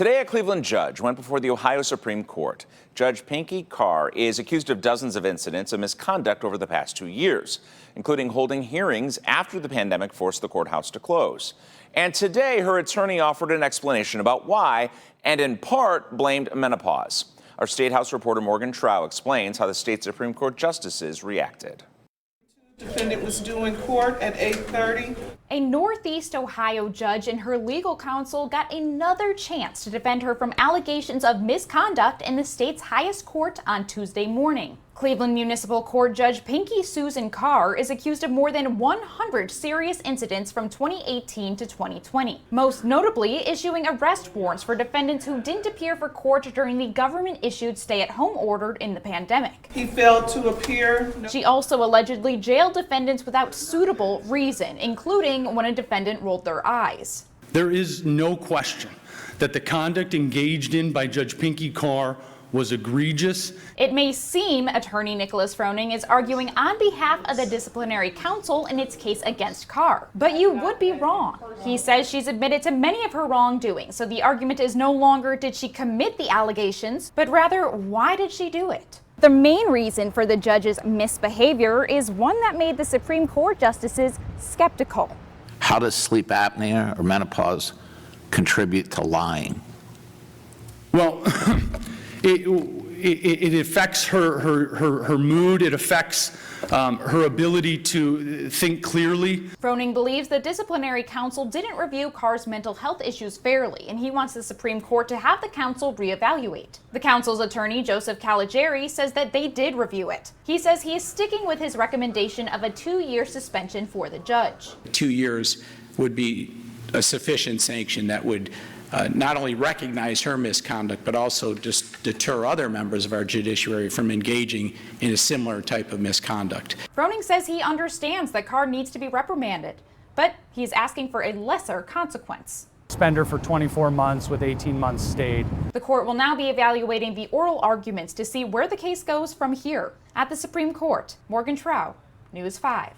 Today, a Cleveland judge went before the Ohio Supreme Court. Judge Pinky Carr is accused of dozens of incidents of misconduct over the past 2 years, including holding hearings after the pandemic forced the courthouse to close. And today, her attorney offered an explanation about why, and in part blamed menopause. Our State House reporter Morgan Trow explains how the state Supreme Court justices reacted. The defendant was due in court at 8:30. A Northeast Ohio judge and her legal counsel got another chance to defend her from allegations of misconduct in the state's highest court on Tuesday morning. Cleveland Municipal Court Judge Pinky Susan Carr is accused of more than 100 serious incidents from 2018 to 2020, most notably issuing arrest warrants for defendants who didn't appear for court during the government-issued stay-at-home order in the pandemic. He failed to appear. She also allegedly jailed defendants without suitable reason, including when a defendant rolled their eyes. There is no question that the conduct engaged in by Judge Pinky Carr was egregious. It may seem attorney Nicholas Froning is arguing on behalf of the disciplinary council in its case against Carr, but you would be wrong. He says she's admitted to many of her wrongdoing, so the argument is no longer did she commit the allegations, but rather why did she do it? The main reason for the judge's misbehavior is one that made the Supreme Court justices skeptical. How does sleep apnea or menopause contribute to lying? Well, it affects her mood, it affects her ability to think clearly. Froning believes the disciplinary council didn't review Carr's mental health issues fairly, and he wants the Supreme Court to have the council reevaluate. The council's attorney, Joseph Caligari, says that they did review it. He says he is sticking with his recommendation of a 2-year suspension for the judge. 2 years would be a sufficient sanction that would not only recognize her misconduct, but also just deter other members of our judiciary from engaging in a similar type of misconduct. Froning says he understands that Carr needs to be reprimanded, but he's asking for a lesser consequence. Suspend her for 24 months with 18 months stayed. The court will now be evaluating the oral arguments to see where the case goes from here. At the Supreme Court, Morgan Trow, News 5.